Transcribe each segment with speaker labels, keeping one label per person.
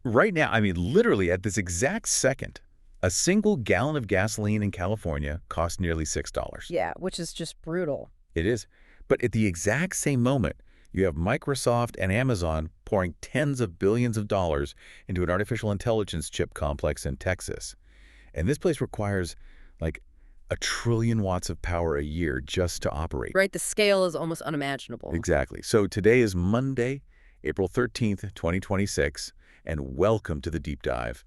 Speaker 1: Right now, I mean, literally at this exact second, a single gallon of gasoline in California costs nearly $6.
Speaker 2: Yeah, which is just brutal.
Speaker 1: It is. But at the exact same moment, you have Microsoft and Amazon pouring tens of billions of dollars into an artificial intelligence chip complex in Texas. And this place requires, like, 1 trillion watts of power a year just to operate.
Speaker 2: Right, the scale is almost unimaginable.
Speaker 1: Exactly. So today is Monday, April 13th, 2026, and welcome to the Deep Dive.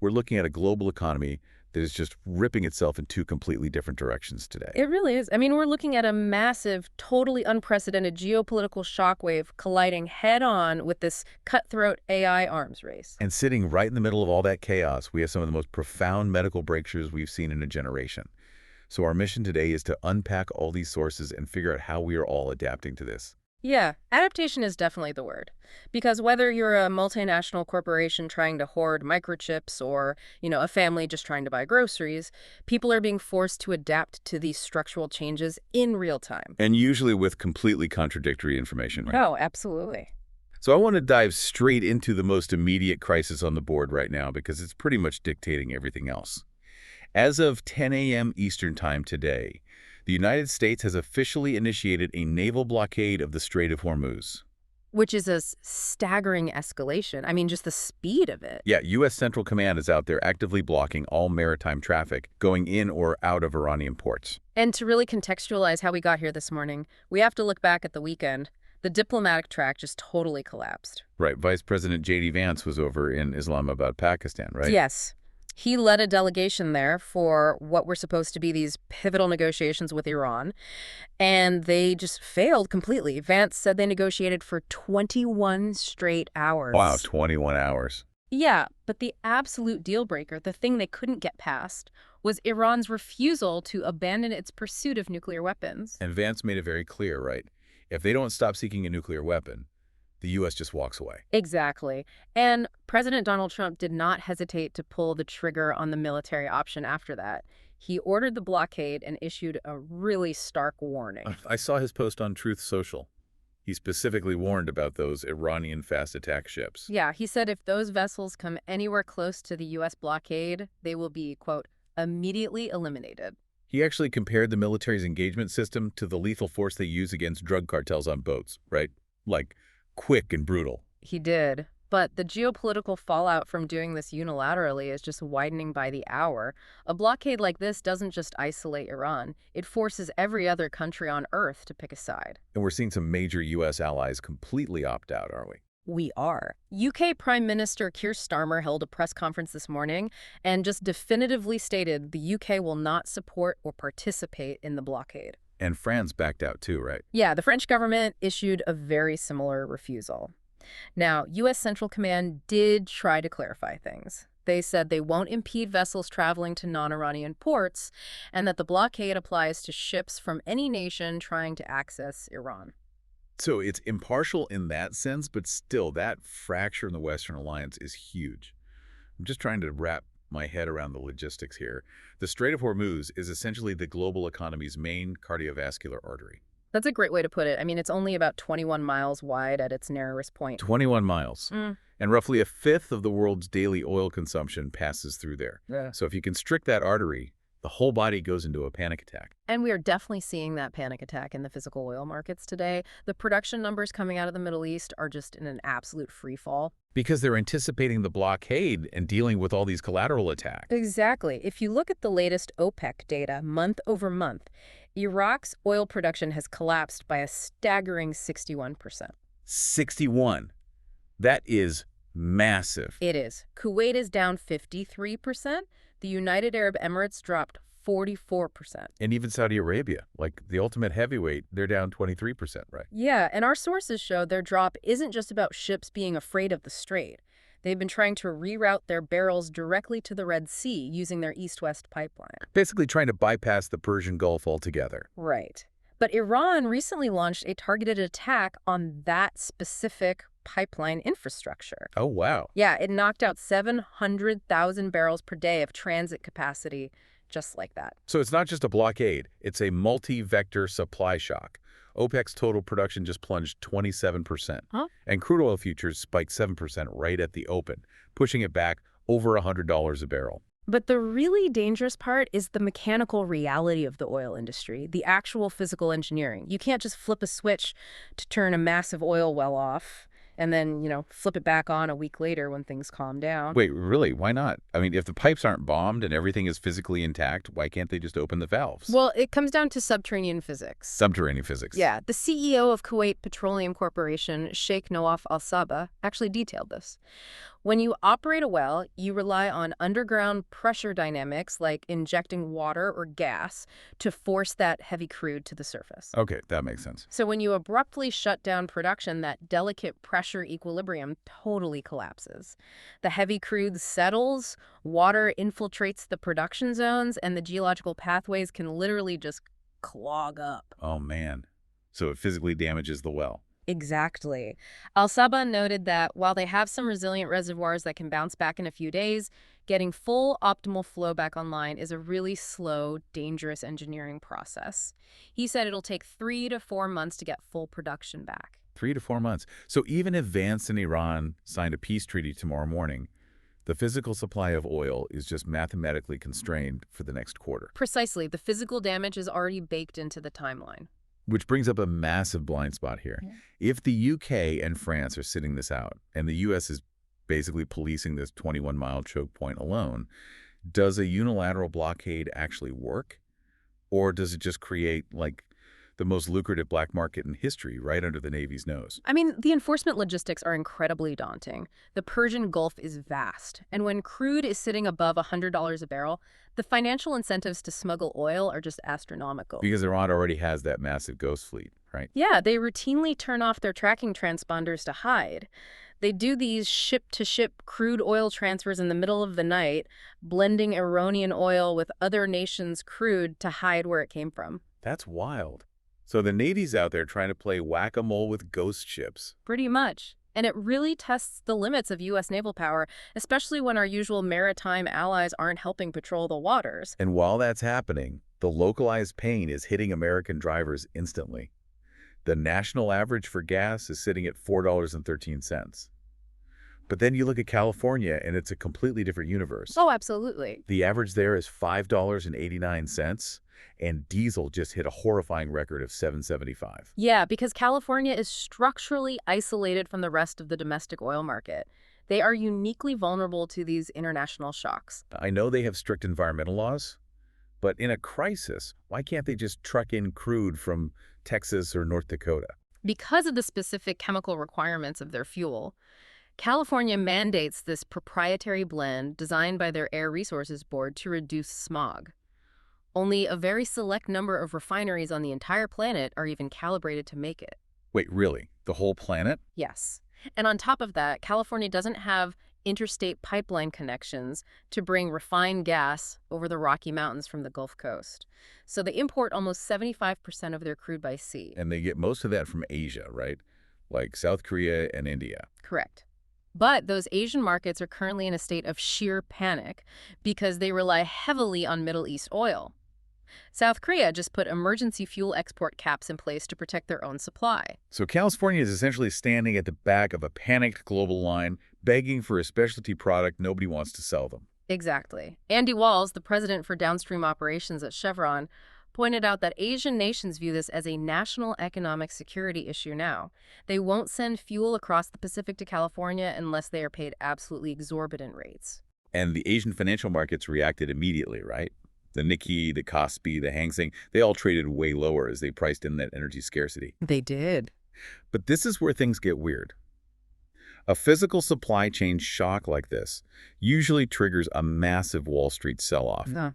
Speaker 1: We're looking at a global economy that is just ripping itself in two completely different directions today.
Speaker 2: It really is. I mean, we're looking at a massive, totally unprecedented geopolitical shockwave colliding head-on with this cutthroat AI arms race.
Speaker 1: And sitting right in the middle of all that chaos, we have some of the most profound medical breakthroughs we've seen in a generation. So our mission today is to unpack all these sources and figure out how we are all adapting to this.
Speaker 2: Yeah, adaptation is definitely the word. Because whether you're a multinational corporation trying to hoard microchips or, a family just trying to buy groceries, people are being forced to adapt to these structural changes in real time.
Speaker 1: And usually with completely contradictory information, right?
Speaker 2: Oh, absolutely.
Speaker 1: So I want to dive straight into the most immediate crisis on the board right now because it's pretty much dictating everything else. As of 10 a.m. Eastern Time today, the United States has officially initiated a naval blockade of the Strait of Hormuz.
Speaker 2: Which is a staggering escalation. I mean, just the speed of it.
Speaker 1: Yeah, U.S. Central Command is out there actively blocking all maritime traffic going in or out of Iranian ports.
Speaker 2: And to really contextualize how we got here this morning, we have to look back at the weekend. The diplomatic track just totally collapsed.
Speaker 1: Right, Vice President J.D. Vance was over in Islamabad, Pakistan, right?
Speaker 2: Yes. He led a delegation there for what were supposed to be these pivotal negotiations with Iran, and they just failed completely. Vance said they negotiated for 21 straight hours.
Speaker 1: Wow, 21 hours.
Speaker 2: Yeah, but the absolute deal breaker, the thing they couldn't get past, was Iran's refusal to abandon its pursuit of nuclear weapons.
Speaker 1: And Vance made it very clear, right? If they don't stop seeking a nuclear weapon, the U.S. just walks away.
Speaker 2: Exactly. And President Donald Trump did not hesitate to pull the trigger on the military option after that. He ordered the blockade and issued a really stark warning.
Speaker 1: I saw his post on Truth Social. He specifically warned about those Iranian fast attack ships.
Speaker 2: Yeah, he said if those vessels come anywhere close to the U.S. blockade, they will be, quote, immediately eliminated.
Speaker 1: He actually compared the military's engagement system to the lethal force they use against drug cartels on boats, right? Like, quick and brutal.
Speaker 2: He did. But the geopolitical fallout from doing this unilaterally is just widening by the hour. A blockade like this doesn't just isolate Iran. It forces every other country on Earth to pick a side.
Speaker 1: And we're seeing some major U.S. allies completely opt out, aren't we?
Speaker 2: We are. UK Prime Minister Keir Starmer held a press conference this morning and just definitively stated the UK will not support or participate in the blockade.
Speaker 1: And France backed out too, right?
Speaker 2: Yeah, the French government issued a very similar refusal. Now, U.S. Central Command did try to clarify things. They said they won't impede vessels traveling to non-Iranian ports and that the blockade applies to ships from any nation trying to access Iran.
Speaker 1: So it's impartial in that sense, but still, that fracture in the Western alliance is huge. I'm just trying to wrap my head around the logistics here. The Strait of Hormuz is essentially the global economy's main cardiovascular artery.
Speaker 2: That's a great way to put it. I mean, it's only about 21 miles wide at its narrowest point.
Speaker 1: 21 miles. And roughly a fifth of the world's daily oil consumption passes through there.
Speaker 2: Yeah.
Speaker 1: So if you constrict that artery, the whole body goes into a panic attack.
Speaker 2: And we are definitely seeing that panic attack in the physical oil markets today. The production numbers coming out of the Middle East are just in an absolute free fall.
Speaker 1: Because they're anticipating the blockade and dealing with all these collateral attacks.
Speaker 2: Exactly. If you look at the latest OPEC data month over month, Iraq's oil production has collapsed by a staggering 61%.
Speaker 1: 61. That is massive.
Speaker 2: It is. Kuwait is down 53%. The United Arab Emirates dropped 44%.
Speaker 1: And even Saudi Arabia, like the ultimate heavyweight, they're down 23%, right?
Speaker 2: Yeah, and our sources show their drop isn't just about ships being afraid of the strait. They've been trying to reroute their barrels directly to the Red Sea using their east-west pipeline.
Speaker 1: Basically trying to bypass the Persian Gulf altogether.
Speaker 2: Right. But Iran recently launched a targeted attack on that specific pipeline infrastructure.
Speaker 1: Oh, wow.
Speaker 2: Yeah, it knocked out 700,000 barrels per day of transit capacity just like that.
Speaker 1: So it's not just a blockade, it's a multi-vector supply shock. OPEC's total production just plunged 27%,
Speaker 2: Huh?
Speaker 1: and crude oil futures spiked 7% right at the open, pushing it back over $100 a barrel.
Speaker 2: But the really dangerous part is the mechanical reality of the oil industry, the actual physical engineering. You can't just flip a switch to turn a massive oil well off and then, flip it back on a week later when things calm down.
Speaker 1: Wait, really? Why not? I mean, if the pipes aren't bombed and everything is physically intact, why can't they just open the valves?
Speaker 2: Well, it comes down to subterranean physics.
Speaker 1: Subterranean physics.
Speaker 2: Yeah, the CEO of Kuwait Petroleum Corporation, Sheikh Nawaf Al-Sabah, actually detailed this. When you operate a well, you rely on underground pressure dynamics like injecting water or gas to force that heavy crude to the surface.
Speaker 1: Okay, that makes sense.
Speaker 2: So when you abruptly shut down production, that delicate pressure equilibrium totally collapses. The heavy crude settles, water infiltrates the production zones, and the geological pathways can literally just clog up.
Speaker 1: Oh, man. So it physically damages the well.
Speaker 2: Exactly. Al-Sabah noted that while they have some resilient reservoirs that can bounce back in a few days, getting full optimal flow back online is a really slow, dangerous engineering process. He said it'll take 3 to 4 months to get full production back.
Speaker 1: 3 to 4 months. So even if Vance and Iran signed a peace treaty tomorrow morning, the physical supply of oil is just mathematically constrained for the next quarter.
Speaker 2: Precisely. The physical damage is already baked into the timeline.
Speaker 1: Which brings up a massive blind spot here.
Speaker 2: Yeah.
Speaker 1: If the UK and France are sitting this out, and the US is basically policing this 21-mile choke point alone, does a unilateral blockade actually work? Or does it just create, the most lucrative black market in history right under the Navy's nose?
Speaker 2: I mean, the enforcement logistics are incredibly daunting. The Persian Gulf is vast, and when crude is sitting above $100 a barrel, the financial incentives to smuggle oil are just astronomical.
Speaker 1: Because Iran already has that massive ghost fleet, right?
Speaker 2: Yeah, they routinely turn off their tracking transponders to hide. They do these ship-to-ship crude oil transfers in the middle of the night, blending Iranian oil with other nations' crude to hide where it came from.
Speaker 1: That's wild. So the Navy's out there trying to play whack-a-mole with ghost ships.
Speaker 2: Pretty much. And it really tests the limits of U.S. naval power, especially when our usual maritime allies aren't helping patrol the waters.
Speaker 1: And while that's happening, the localized pain is hitting American drivers instantly. The national average for gas is sitting at $4.13. But then you look at California, and it's a completely different universe.
Speaker 2: Oh, absolutely.
Speaker 1: The average there is $5.89, and diesel just hit a horrifying record of $7.75.
Speaker 2: Yeah, because California is structurally isolated from the rest of the domestic oil market. They are uniquely vulnerable to these international shocks.
Speaker 1: I know they have strict environmental laws, but in a crisis, why can't they just truck in crude from Texas or North Dakota?
Speaker 2: Because of the specific chemical requirements of their fuel, California mandates this proprietary blend designed by their Air Resources Board to reduce smog. Only a very select number of refineries on the entire planet are even calibrated to make it.
Speaker 1: Wait, really? The whole planet?
Speaker 2: Yes. And on top of that, California doesn't have interstate pipeline connections to bring refined gas over the Rocky Mountains from the Gulf Coast. So they import almost 75% of their crude by sea.
Speaker 1: And they get most of that from Asia, right? Like South Korea and India.
Speaker 2: Correct. But those Asian markets are currently in a state of sheer panic because they rely heavily on Middle East oil. South Korea just put emergency fuel export caps in place to protect their own supply.
Speaker 1: So California is essentially standing at the back of a panicked global line, begging for a specialty product nobody wants to sell them.
Speaker 2: Exactly. Andy Walls, the president for downstream operations at Chevron, pointed out that Asian nations view this as a national economic security issue now. They won't send fuel across the Pacific to California unless they are paid absolutely exorbitant rates.
Speaker 1: And the Asian financial markets reacted immediately, right? The Nikkei, the Kospi, the Hang Seng, they all traded way lower as they priced in that energy scarcity.
Speaker 2: They did.
Speaker 1: But this is where things get weird. A physical supply chain shock like this usually triggers a massive Wall Street sell-off.
Speaker 2: No.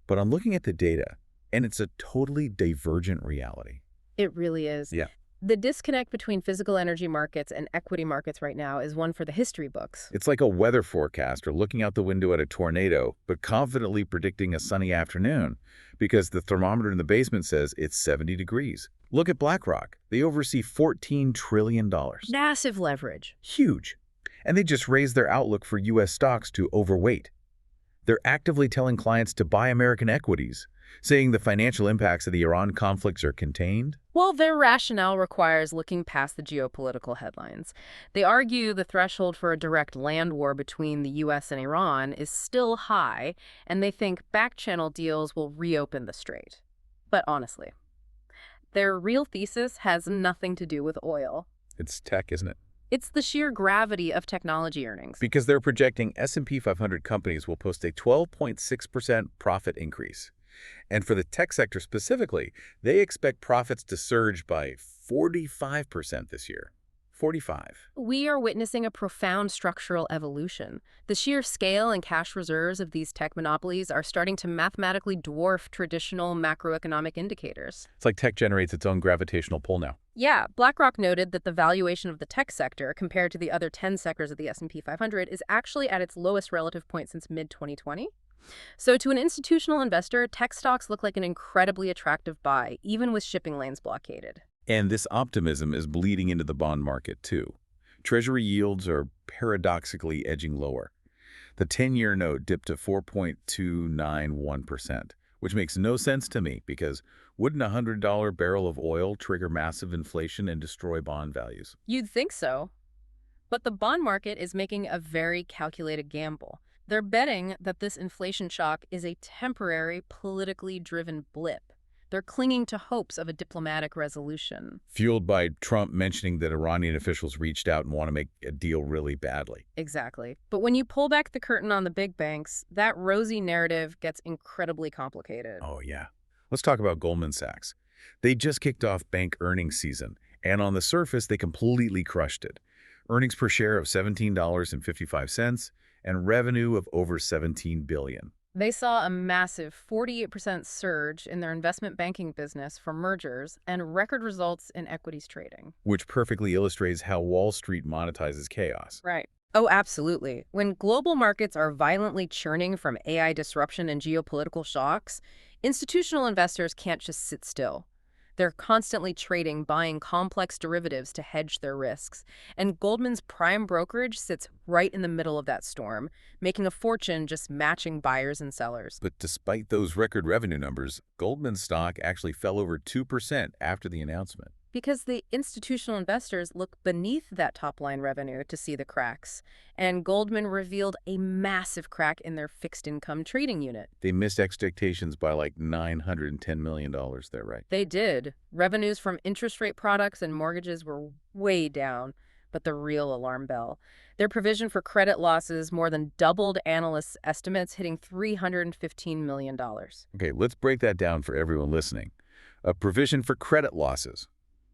Speaker 1: But I'm looking at the data, and it's a totally divergent reality.
Speaker 2: It really is.
Speaker 1: Yeah.
Speaker 2: The disconnect between physical energy markets and equity markets right now is one for the history books.
Speaker 1: It's like a weather forecaster looking out the window at a tornado, but confidently predicting a sunny afternoon because the thermometer in the basement says it's 70 degrees. Look at BlackRock. They oversee $14 trillion.
Speaker 2: Massive leverage.
Speaker 1: Huge. And they just raised their outlook for U.S. stocks to overweight. They're actively telling clients to buy American equities, saying the financial impacts of the Iran conflicts are contained.
Speaker 2: Well, their rationale requires looking past the geopolitical headlines. They argue the threshold for a direct land war between the U.S. and Iran is still high, and they think back-channel deals will reopen the strait. But honestly, their real thesis has nothing to do with oil.
Speaker 1: It's tech, isn't it?
Speaker 2: It's the sheer gravity of technology earnings.
Speaker 1: Because they're projecting S&P 500 companies will post a 12.6% profit increase. And for the tech sector specifically, they expect profits to surge by 45% this year. 45.
Speaker 2: We are witnessing a profound structural evolution. The sheer scale and cash reserves of these tech monopolies are starting to mathematically dwarf traditional macroeconomic indicators.
Speaker 1: It's like tech generates its own gravitational pull now.
Speaker 2: Yeah, BlackRock noted that the valuation of the tech sector compared to the other 10 sectors of the S&P 500 is actually at its lowest relative point since mid-2020. So to an institutional investor, tech stocks look like an incredibly attractive buy, even with shipping lanes blockaded.
Speaker 1: And this optimism is bleeding into the bond market, too. Treasury yields are paradoxically edging lower. The 10-year note dipped to 4.291%, which makes no sense to me because wouldn't a $100 barrel of oil trigger massive inflation and destroy bond values?
Speaker 2: You'd think so. But the bond market is making a very calculated gamble. They're betting that this inflation shock is a temporary, politically driven blip. They're clinging to hopes of a diplomatic resolution.
Speaker 1: Fueled by Trump mentioning that Iranian officials reached out and want to make a deal really badly.
Speaker 2: Exactly. But when you pull back the curtain on the big banks, that rosy narrative gets incredibly complicated.
Speaker 1: Oh, yeah. Let's talk about Goldman Sachs. They just kicked off bank earnings season, and on the surface, they completely crushed it. Earnings per share of $17.55 and revenue of over $17 billion.
Speaker 2: They saw a massive 48% surge in their investment banking business from mergers and record results in equities trading.
Speaker 1: Which perfectly illustrates how Wall Street monetizes chaos.
Speaker 2: Right. Oh, absolutely. When global markets are violently churning from AI disruption and geopolitical shocks, institutional investors can't just sit still. They're constantly trading, buying complex derivatives to hedge their risks. And Goldman's prime brokerage sits right in the middle of that storm, making a fortune just matching buyers and sellers.
Speaker 1: But despite those record revenue numbers, Goldman's stock actually fell over 2% after the announcement.
Speaker 2: Because the institutional investors look beneath that top-line revenue to see the cracks. And Goldman revealed a massive crack in their fixed-income trading unit.
Speaker 1: They missed expectations by like $910 million there, right?
Speaker 2: They did. Revenues from interest rate products and mortgages were way down. But the real alarm bell. Their provision for credit losses more than doubled analysts' estimates, hitting $315 million.
Speaker 1: Okay, let's break that down for everyone listening. A provision for credit losses.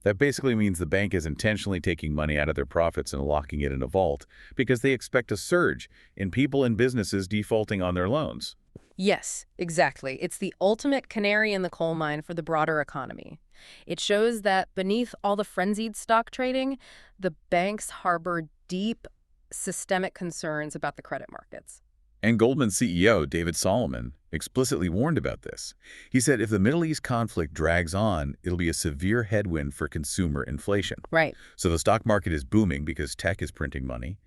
Speaker 1: That basically means the bank is intentionally taking money out of their profits and locking it in a vault because they expect a surge in people and businesses defaulting on their loans.
Speaker 2: Yes, exactly. It's the ultimate canary in the coal mine for the broader economy. It shows that beneath all the frenzied stock trading, the banks harbor deep systemic concerns about the credit markets.
Speaker 1: And Goldman CEO David Solomon explicitly warned about this. He said if the Middle East conflict drags on, it'll be a severe headwind for consumer inflation.
Speaker 2: Right.
Speaker 1: So the stock market is booming because tech is printing money,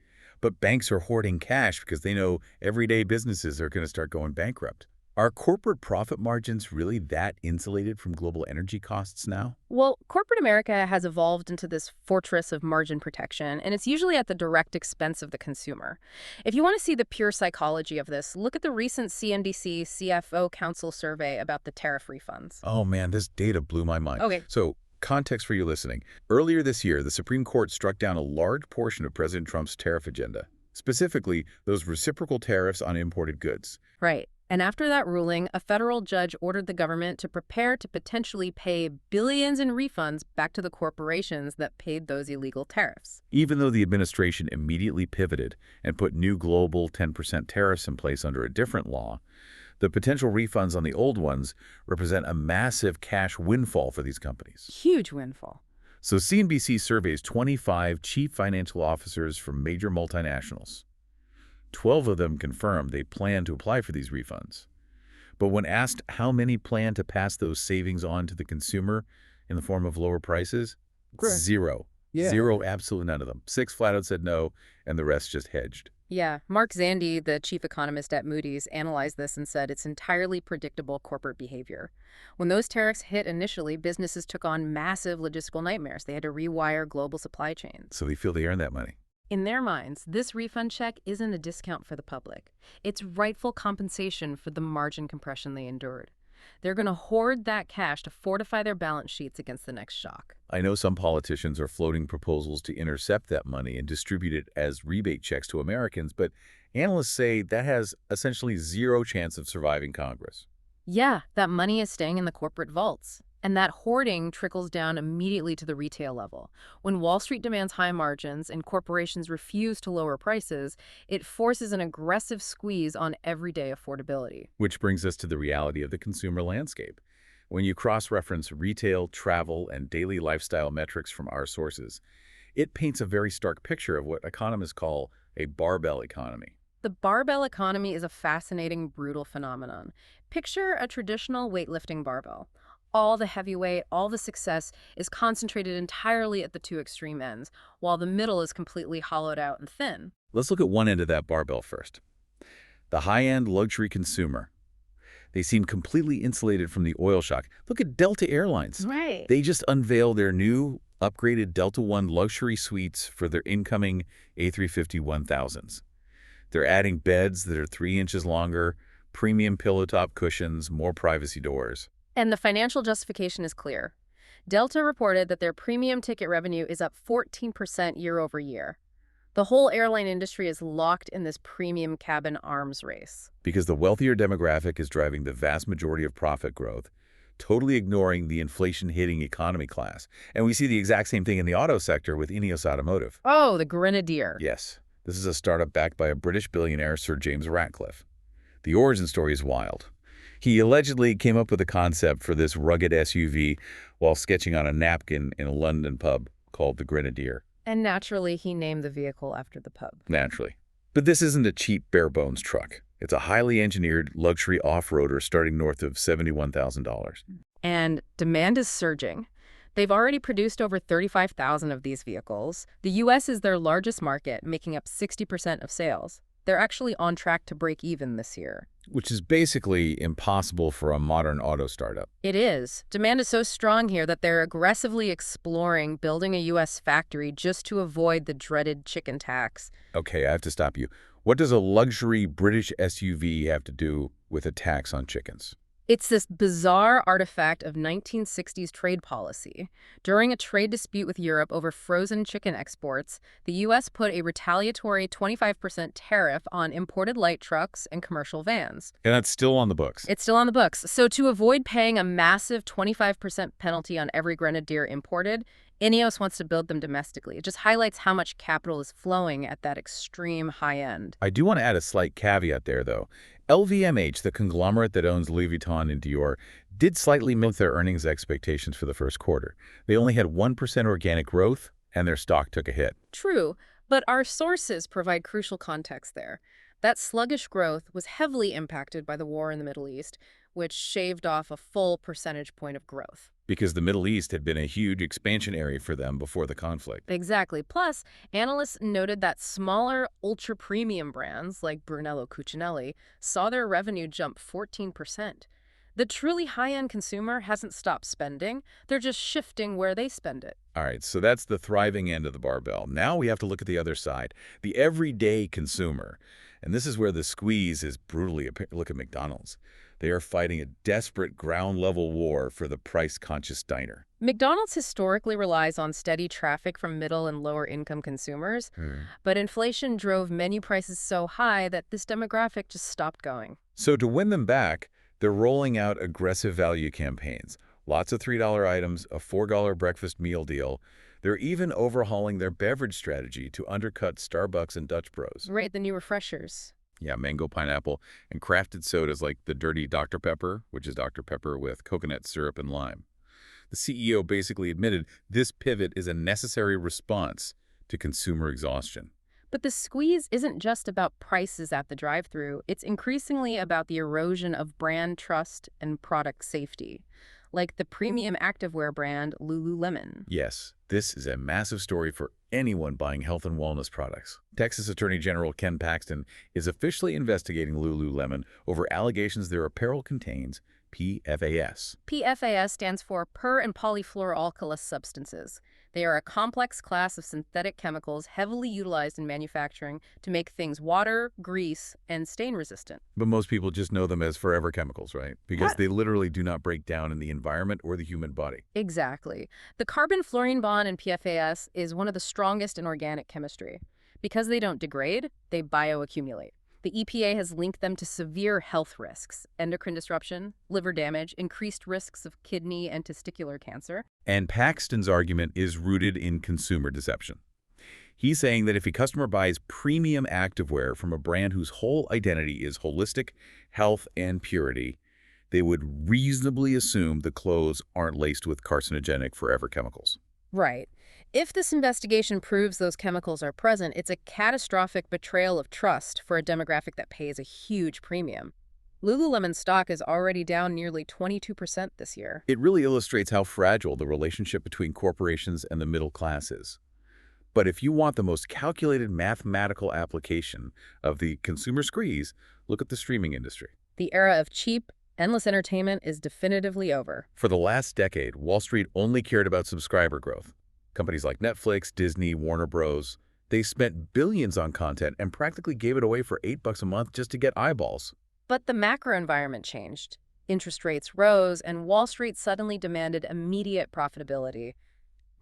Speaker 1: but banks are hoarding cash because they know everyday businesses are going to start going bankrupt. Are corporate profit margins really that insulated from global energy costs now?
Speaker 2: Well, corporate America has evolved into this fortress of margin protection, and it's usually at the direct expense of the consumer. If you want to see the pure psychology of this, look at the recent CNBC CFO Council survey about the tariff refunds.
Speaker 1: Oh man, this data blew my mind.
Speaker 2: Okay.
Speaker 1: So, context for you listening. Earlier this year, the Supreme Court struck down a large portion of President Trump's tariff agenda, specifically those reciprocal tariffs on imported goods.
Speaker 2: Right. And after that ruling, a federal judge ordered the government to prepare to potentially pay billions in refunds back to the corporations that paid those illegal tariffs.
Speaker 1: Even though the administration immediately pivoted and put new global 10% tariffs in place under a different law, the potential refunds on the old ones represent a massive cash windfall for these companies.
Speaker 2: Huge windfall.
Speaker 1: So CNBC surveys 25 chief financial officers from major multinationals. 12 of them confirmed they plan to apply for these refunds. But when asked how many plan to pass those savings on to the consumer in the form of lower prices,
Speaker 3: Correct.
Speaker 1: zero.
Speaker 3: Yeah.
Speaker 1: Zero, absolutely none of them. 6 flat out said no, and the rest just hedged.
Speaker 2: Yeah, Mark Zandi, the chief economist at Moody's, analyzed this and said it's entirely predictable corporate behavior. When those tariffs hit initially, businesses took on massive logistical nightmares. They had to rewire global supply chains.
Speaker 1: So they feel they earned that money.
Speaker 2: In their minds, this refund check isn't a discount for the public. It's rightful compensation for the margin compression they endured. They're going to hoard that cash to fortify their balance sheets against the next shock.
Speaker 1: I know some politicians are floating proposals to intercept that money and distribute it as rebate checks to Americans, but analysts say that has essentially zero chance of surviving Congress.
Speaker 2: Yeah, that money is staying in the corporate vaults. And that hoarding trickles down immediately to the retail level. When Wall Street demands high margins and corporations refuse to lower prices, it forces an aggressive squeeze on everyday affordability.
Speaker 1: Which brings us to the reality of the consumer landscape. When you cross-reference retail, travel, and daily lifestyle metrics from our sources, it paints a very stark picture of what economists call a barbell economy.
Speaker 2: The barbell economy is a fascinating, brutal phenomenon. Picture a traditional weightlifting barbell. All the heavy weight, all the success is concentrated entirely at the two extreme ends, while the middle is completely hollowed out and thin.
Speaker 1: Let's look at one end of that barbell first. The high-end luxury consumer. They seem completely insulated from the oil shock. Look at Delta Airlines.
Speaker 2: Right.
Speaker 1: They just unveiled their new upgraded Delta One luxury suites for their incoming A350-1000s. They're adding beds that are 3 inches longer, premium pillow top cushions, more privacy doors.
Speaker 2: And the financial justification is clear. Delta reported that their premium ticket revenue is up 14% year over year. The whole airline industry is locked in this premium cabin arms race.
Speaker 1: Because the wealthier demographic is driving the vast majority of profit growth, totally ignoring the inflation-hitting economy class. And we see the exact same thing in the auto sector with Ineos Automotive.
Speaker 2: Oh, the Grenadier.
Speaker 1: Yes, this is a startup backed by a British billionaire, Sir James Ratcliffe. The origin story is wild. He allegedly came up with a concept for this rugged SUV while sketching on a napkin in a London pub called the Grenadier.
Speaker 2: And naturally, he named the vehicle after the pub.
Speaker 1: Naturally. But this isn't a cheap, bare-bones truck. It's a highly engineered luxury off-roader starting north of $71,000.
Speaker 2: And demand is surging. They've already produced over 35,000 of these vehicles. The U.S. is their largest market, making up 60% of sales. They're actually on track to break even this year.
Speaker 1: Which is basically impossible for a modern auto startup.
Speaker 2: It is. Demand is so strong here that they're aggressively exploring building a U.S. factory just to avoid the dreaded chicken tax.
Speaker 1: Okay, I have to stop you. What does a luxury British SUV have to do with a tax on chickens?
Speaker 2: It's this bizarre artifact of 1960s trade policy. During a trade dispute with Europe over frozen chicken exports, the U.S. put a retaliatory 25% tariff on imported light trucks and commercial vans.
Speaker 1: And that's still on the books.
Speaker 2: It's still on the books. So to avoid paying a massive 25% penalty on every Grenadier imported, Ineos wants to build them domestically. It just highlights how much capital is flowing at that extreme high end.
Speaker 1: I do want to add a slight caveat there, though. LVMH, the conglomerate that owns Louis Vuitton and Dior, did slightly miss their earnings expectations for the first quarter. They only had 1% organic growth, and their stock took a hit.
Speaker 2: True, but our sources provide crucial context there. That sluggish growth was heavily impacted by the war in the Middle East, which shaved off a full percentage point of growth.
Speaker 1: Because the Middle East had been a huge expansion area for them before the conflict.
Speaker 2: Exactly. Plus, analysts noted that smaller, ultra-premium brands like Brunello Cucinelli saw their revenue jump 14%. The truly high-end consumer hasn't stopped spending. They're just shifting where they spend it.
Speaker 1: All right, so that's the thriving end of the barbell. Now we have to look at the other side, the everyday consumer. And this is where the squeeze is brutally apparent. Look at McDonald's. They are fighting a desperate ground-level war for the price-conscious diner.
Speaker 2: McDonald's historically relies on steady traffic from middle and lower-income consumers, but inflation drove menu prices so high that this demographic just stopped going.
Speaker 1: So to win them back, they're rolling out aggressive value campaigns. Lots of $3 items, a $4 breakfast meal deal. They're even overhauling their beverage strategy to undercut Starbucks and Dutch Bros.
Speaker 2: Right, the new refreshers.
Speaker 1: Yeah, mango pineapple, and crafted sodas like the dirty Dr. Pepper, which is Dr. Pepper with coconut syrup and lime. The CEO basically admitted this pivot is a necessary response to consumer exhaustion.
Speaker 2: But the squeeze isn't just about prices at the drive-thru. It's increasingly about the erosion of brand trust and product safety, like the premium activewear brand Lululemon.
Speaker 1: Yes, this is a massive story for anyone buying health and wellness products. Texas Attorney General Ken Paxton is officially investigating Lululemon over allegations their apparel contains PFAS.
Speaker 2: PFAS stands for per- and polyfluoroalkylous substances. They are a complex class of synthetic chemicals heavily utilized in manufacturing to make things water, grease, and stain-resistant.
Speaker 1: But most people just know them as forever chemicals, right? Because they literally do not break down in the environment or the human body.
Speaker 2: Exactly. The carbon-fluorine bond in PFAS is one of the strongest in organic chemistry. Because they don't degrade, they bioaccumulate. The EPA has linked them to severe health risks, endocrine disruption, liver damage, increased risks of kidney and testicular cancer.
Speaker 1: And Paxton's argument is rooted in consumer deception. He's saying that if a customer buys premium activewear from a brand whose whole identity is holistic, health, and purity, they would reasonably assume the clothes aren't laced with carcinogenic forever chemicals.
Speaker 2: Right. If this investigation proves those chemicals are present, it's a catastrophic betrayal of trust for a demographic that pays a huge premium. Lululemon stock is already down nearly 22% this year.
Speaker 1: It really illustrates how fragile the relationship between corporations and the middle class is. But if you want the most calculated mathematical application of the consumer squeeze, look at the streaming industry.
Speaker 2: The era of cheap, endless entertainment is definitively over.
Speaker 1: For the last decade, Wall Street only cared about subscriber growth. Companies like Netflix, Disney, Warner Bros., they spent billions on content and practically gave it away for $8 a month just to get eyeballs.
Speaker 2: But the macro environment changed. Interest rates rose, and Wall Street suddenly demanded immediate profitability.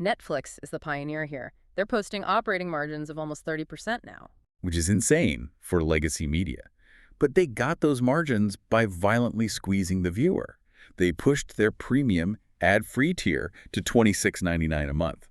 Speaker 2: Netflix is the pioneer here. They're posting operating margins of almost 30% now.
Speaker 1: Which is insane for legacy media. But they got those margins by violently squeezing the viewer. They pushed their premium ad-free tier to $26.99 a month.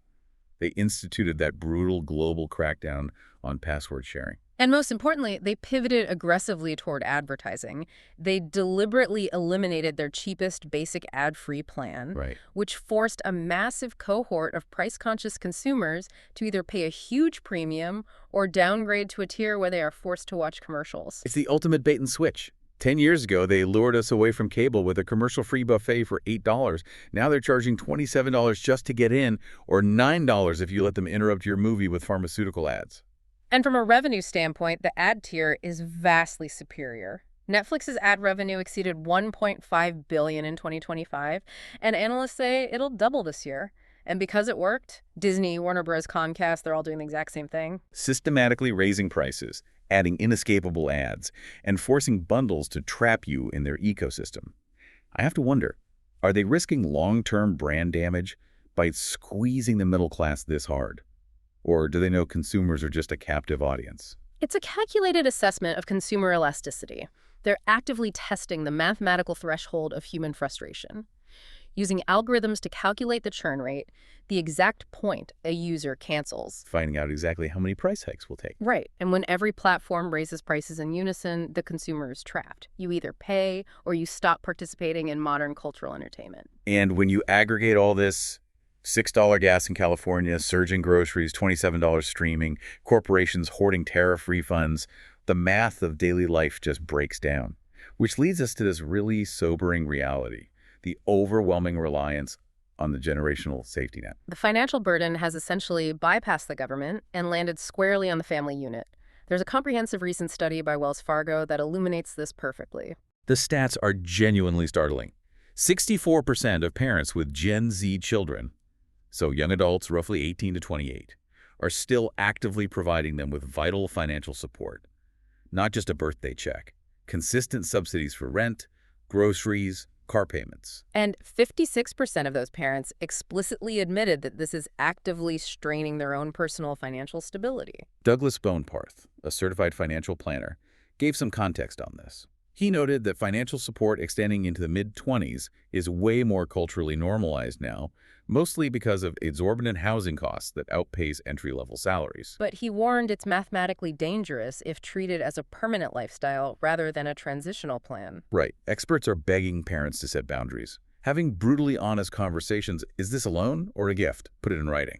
Speaker 1: They instituted that brutal global crackdown on password sharing.
Speaker 2: And most importantly, they pivoted aggressively toward advertising. They deliberately eliminated their cheapest basic ad-free plan, which forced a massive cohort of price-conscious consumers to either pay a huge premium or downgrade to a tier where they are forced to watch commercials.
Speaker 1: It's the ultimate bait and switch. 10 years ago, they lured us away from cable with a commercial-free buffet for $8. Now they're charging $27 just to get in, or $9 if you let them interrupt your movie with pharmaceutical ads.
Speaker 2: And from a revenue standpoint, the ad tier is vastly superior. Netflix's ad revenue exceeded $1.5 billion in 2025, and analysts say it'll double this year. And because it worked, Disney, Warner Bros., Comcast, they're all doing the exact same thing.
Speaker 1: Systematically raising prices, adding inescapable ads, and forcing bundles to trap you in their ecosystem. I have to wonder, are they risking long-term brand damage by squeezing the middle class this hard? Or do they know consumers are just a captive audience?
Speaker 2: It's a calculated assessment of consumer elasticity. They're actively testing the mathematical threshold of human frustration. Using algorithms to calculate the churn rate, the exact point a user cancels.
Speaker 1: Finding out exactly how many price hikes will take.
Speaker 2: Right. And when every platform raises prices in unison, the consumer is trapped. You either pay or you stop participating in modern cultural entertainment.
Speaker 1: And when you aggregate all this, $6 gas in California, surging groceries, $27 streaming, corporations hoarding tariff refunds, the math of daily life just breaks down. Which leads us to this really sobering reality. The overwhelming reliance on the generational safety net.
Speaker 2: The financial burden has essentially bypassed the government and landed squarely on the family unit. There's a comprehensive recent study by Wells Fargo that illuminates this perfectly.
Speaker 1: The stats are genuinely startling. 64% of parents with Gen Z children, so young adults roughly 18 to 28, are still actively providing them with vital financial support. Not just a birthday check, consistent subsidies for rent, groceries, car payments.
Speaker 2: And 56% of those parents explicitly admitted that this is actively straining their own personal financial stability.
Speaker 1: Douglas Boneparth, a certified financial planner, gave some context on this. He noted that financial support extending into the mid-20s is way more culturally normalized now, mostly because of exorbitant housing costs that outpace entry-level salaries.
Speaker 2: But he warned it's mathematically dangerous if treated as a permanent lifestyle rather than a transitional plan.
Speaker 1: Right. Experts are begging parents to set boundaries. Having brutally honest conversations, is this a loan or a gift? Put it in writing.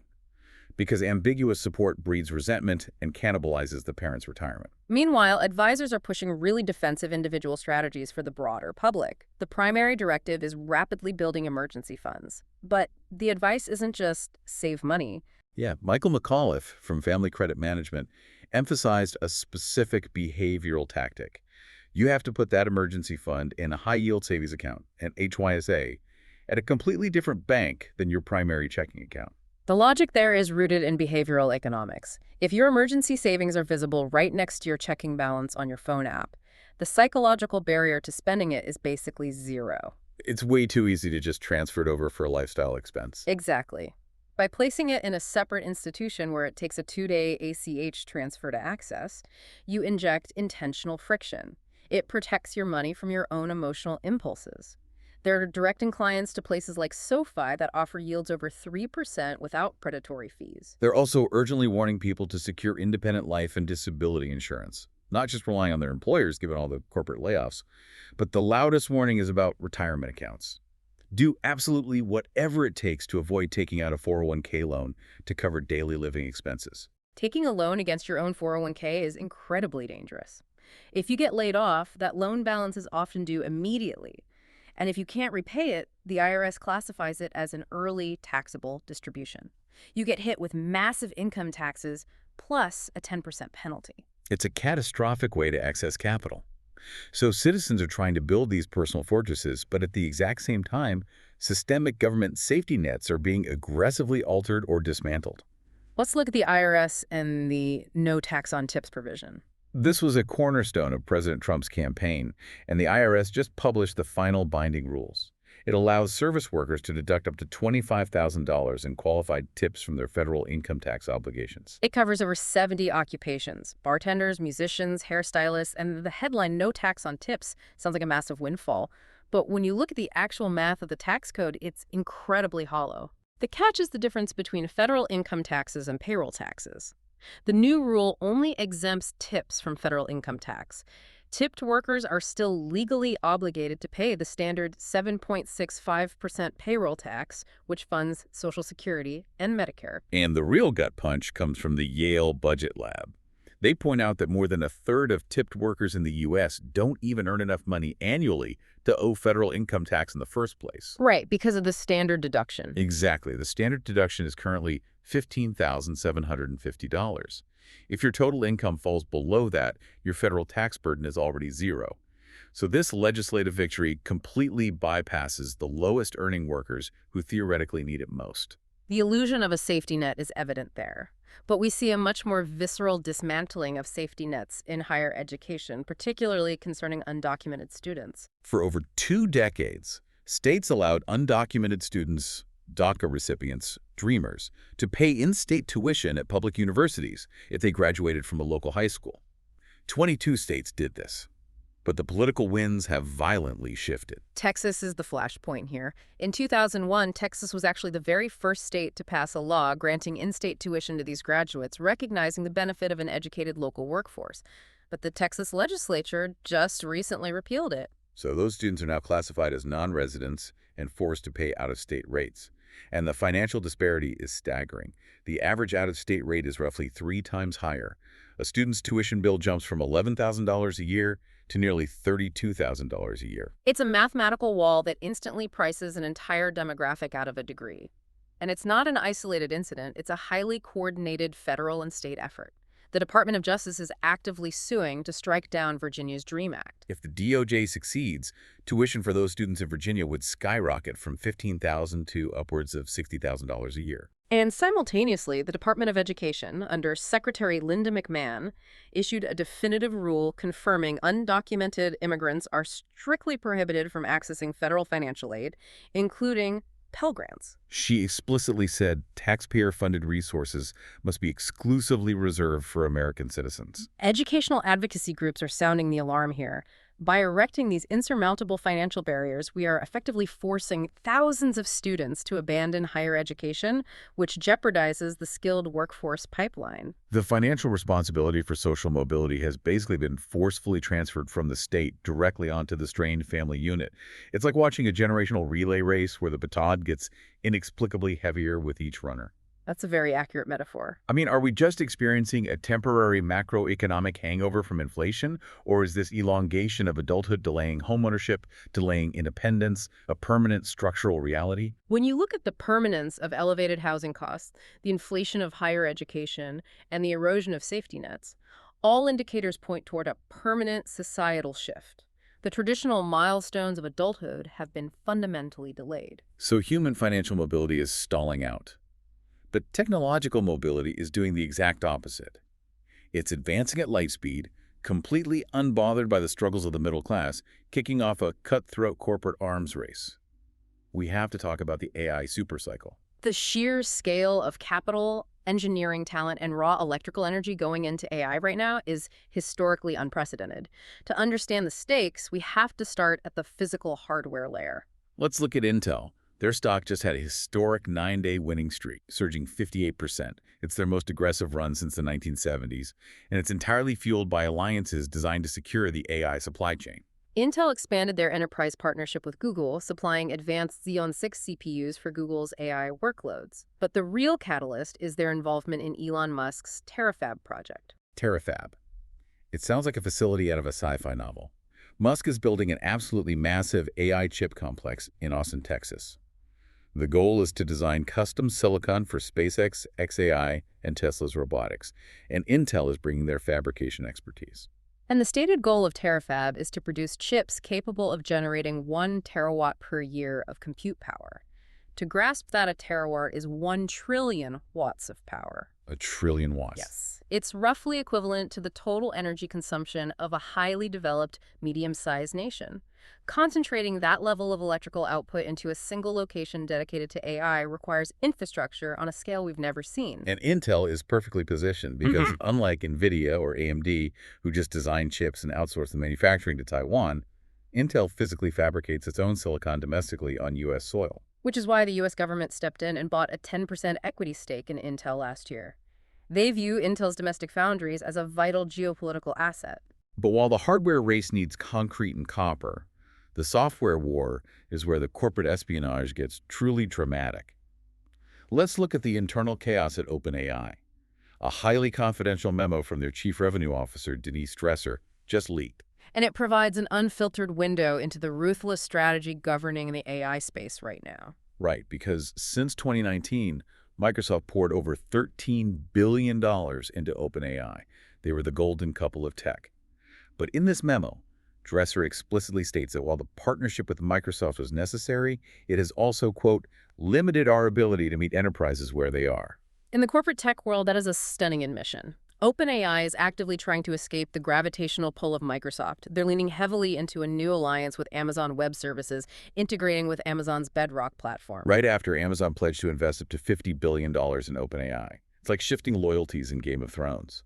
Speaker 1: Because ambiguous support breeds resentment and cannibalizes the parent's retirement.
Speaker 2: Meanwhile, advisors are pushing really defensive individual strategies for the broader public. The primary directive is rapidly building emergency funds. But the advice isn't just save money.
Speaker 1: Yeah, Michael McAuliffe from Family Credit Management emphasized a specific behavioral tactic. You have to put that emergency fund in a high-yield savings account, an HYSA, at a completely different bank than your primary checking account.
Speaker 2: The logic there is rooted in behavioral economics. If your emergency savings are visible right next to your checking balance on your phone app, the psychological barrier to spending it is basically zero.
Speaker 1: It's way too easy to just transfer it over for a lifestyle expense.
Speaker 2: Exactly. By placing it in a separate institution where it takes a 2-day ACH transfer to access, you inject intentional friction. It protects your money from your own emotional impulses. They're directing clients to places like SoFi that offer yields over 3% without predatory fees.
Speaker 1: They're also urgently warning people to secure independent life and disability insurance, not just relying on their employers given all the corporate layoffs, but the loudest warning is about retirement accounts. Do absolutely whatever it takes to avoid taking out a 401k loan to cover daily living expenses.
Speaker 2: Taking a loan against your own 401k is incredibly dangerous. If you get laid off, that loan balance is often due immediately. And if you can't repay it, the IRS classifies it as an early taxable distribution. You get hit with massive income taxes plus a 10% penalty.
Speaker 1: It's a catastrophic way to access capital. So citizens are trying to build these personal fortresses, but at the exact same time, systemic government safety nets are being aggressively altered or dismantled.
Speaker 2: Let's look at the IRS and the no tax on tips provision.
Speaker 1: This was a cornerstone of President Trump's campaign, and the IRS just published the final binding rules. It allows service workers to deduct up to $25,000 in qualified tips from their federal income tax obligations.
Speaker 2: It covers over 70 occupations: bartenders, musicians, hairstylists, and the headline no tax on tips sounds like a massive windfall. But when you look at the actual math of the tax code, it's incredibly hollow. The catch is the difference between federal income taxes and payroll taxes. The new rule only exempts tips from federal income tax. Tipped workers are still legally obligated to pay the standard 7.65% payroll tax, which funds Social Security and Medicare.
Speaker 1: And the real gut punch comes from the Yale Budget Lab. They point out that more than a third of tipped workers in the U.S. don't even earn enough money annually to owe federal income tax in the first place.
Speaker 2: Right, because of the standard deduction.
Speaker 1: Exactly. The standard deduction is currently $15,750. If your total income falls below that, your federal tax burden is already zero. So this legislative victory completely bypasses the lowest earning workers who theoretically need it most.
Speaker 2: The illusion of a safety net is evident there. But we see a much more visceral dismantling of safety nets in higher education, particularly concerning undocumented students.
Speaker 1: For over 2 decades, states allowed undocumented students, DACA recipients, dreamers, to pay in-state tuition at public universities if they graduated from a local high school. 22 states did this. But the political winds have violently shifted.
Speaker 2: Texas is the flashpoint here. In 2001, Texas was actually the very first state to pass a law granting in-state tuition to these graduates, recognizing the benefit of an educated local workforce. But the Texas legislature just recently repealed it.
Speaker 1: So those students are now classified as non-residents and forced to pay out-of-state rates. And the financial disparity is staggering. The average out-of-state rate is roughly 3 times higher. A student's tuition bill jumps from $11,000 a year to nearly $32,000 a year.
Speaker 2: It's a mathematical wall that instantly prices an entire demographic out of a degree. And it's not an isolated incident, it's a highly coordinated federal and state effort. The Department of Justice is actively suing to strike down Virginia's DREAM Act.
Speaker 1: If the DOJ succeeds, tuition for those students in Virginia would skyrocket from $15,000 to upwards of $60,000 a year.
Speaker 2: And simultaneously, the Department of Education, under Secretary Linda McMahon, issued a definitive rule confirming undocumented immigrants are strictly prohibited from accessing federal financial aid, including Pell Grants.
Speaker 1: She explicitly said taxpayer-funded resources must be exclusively reserved for American citizens.
Speaker 2: Educational advocacy groups are sounding the alarm here. By erecting these insurmountable financial barriers, we are effectively forcing thousands of students to abandon higher education, which jeopardizes the skilled workforce pipeline.
Speaker 1: The financial responsibility for social mobility has basically been forcefully transferred from the state directly onto the strained family unit. It's like watching a generational relay race where the baton gets inexplicably heavier with each runner.
Speaker 2: That's a very accurate metaphor.
Speaker 1: I mean, are we just experiencing a temporary macroeconomic hangover from inflation, or is this elongation of adulthood delaying homeownership, delaying independence, a permanent structural reality?
Speaker 2: When you look at the permanence of elevated housing costs, the inflation of higher education, and the erosion of safety nets, all indicators point toward a permanent societal shift. The traditional milestones of adulthood have been fundamentally delayed.
Speaker 1: So human financial mobility is stalling out. But technological mobility is doing the exact opposite. It's advancing at light speed, completely unbothered by the struggles of the middle class, kicking off a cutthroat corporate arms race. We have to talk about the AI supercycle.
Speaker 2: The sheer scale of capital, engineering talent, and raw electrical energy going into AI right now is historically unprecedented. To understand the stakes, we have to start at the physical hardware layer.
Speaker 1: Let's look at Intel. Their stock just had a historic 9-day winning streak, surging 58%. It's their most aggressive run since the 1970s, and it's entirely fueled by alliances designed to secure the AI supply chain.
Speaker 2: Intel expanded their enterprise partnership with Google, supplying advanced Xeon 6 CPUs for Google's AI workloads. But the real catalyst is their involvement in Elon Musk's Terafab project.
Speaker 1: Terafab. It sounds like a facility out of a sci-fi novel. Musk is building an absolutely massive AI chip complex in Austin, Texas. The goal is to design custom silicon for SpaceX, xAI, and Tesla's robotics, and Intel is bringing their fabrication expertise.
Speaker 2: And the stated goal of Terafab is to produce chips capable of generating 1 terawatt per year of compute power. To grasp that, a terawatt is 1 trillion watts of power.
Speaker 1: A trillion watts.
Speaker 2: Yes. It's roughly equivalent to the total energy consumption of a highly developed, medium-sized nation. Concentrating that level of electrical output into a single location dedicated to AI requires infrastructure on a scale we've never seen.
Speaker 1: And Intel is perfectly positioned because unlike NVIDIA or AMD, who just design chips and outsource the manufacturing to Taiwan, Intel physically fabricates its own silicon domestically on U.S. soil.
Speaker 2: Which is why the U.S. government stepped in and bought a 10% equity stake in Intel last year. They view Intel's domestic foundries as a vital geopolitical asset.
Speaker 1: But while the hardware race needs concrete and copper, the software war is where the corporate espionage gets truly dramatic. Let's look at the internal chaos at OpenAI. A highly confidential memo from their chief revenue officer, Denise Dresser, just leaked.
Speaker 2: And it provides an unfiltered window into the ruthless strategy governing the AI space right now.
Speaker 1: Right, because since 2019, Microsoft poured over $13 billion into OpenAI. They were the golden couple of tech. But in this memo, Dresser explicitly states that while the partnership with Microsoft was necessary, it has also, quote, limited our ability to meet enterprises where they are.
Speaker 2: In the corporate tech world, that is a stunning admission. OpenAI is actively trying to escape the gravitational pull of Microsoft. They're leaning heavily into a new alliance with Amazon Web Services, integrating with Amazon's Bedrock platform.
Speaker 1: Right after Amazon pledged to invest up to $50 billion in OpenAI. It's like shifting loyalties in Game of Thrones.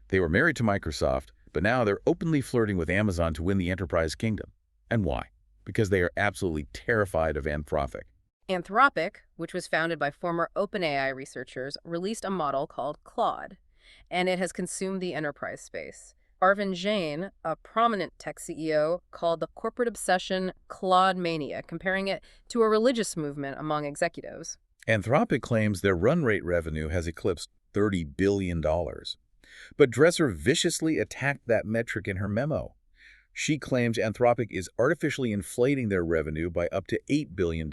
Speaker 1: They were married to Microsoft, but now they're openly flirting with Amazon to win the enterprise kingdom. And why? Because they are absolutely terrified of Anthropic.
Speaker 2: Anthropic, which was founded by former OpenAI researchers, released a model called Claude, and it has consumed the enterprise space. Arvind Jain, a prominent tech CEO, called the corporate obsession Claude mania, comparing it to a religious movement among executives.
Speaker 1: Anthropic claims their run rate revenue has eclipsed $30 billion. But Dresser viciously attacked that metric in her memo. She claims Anthropic is artificially inflating their revenue by up to $8 billion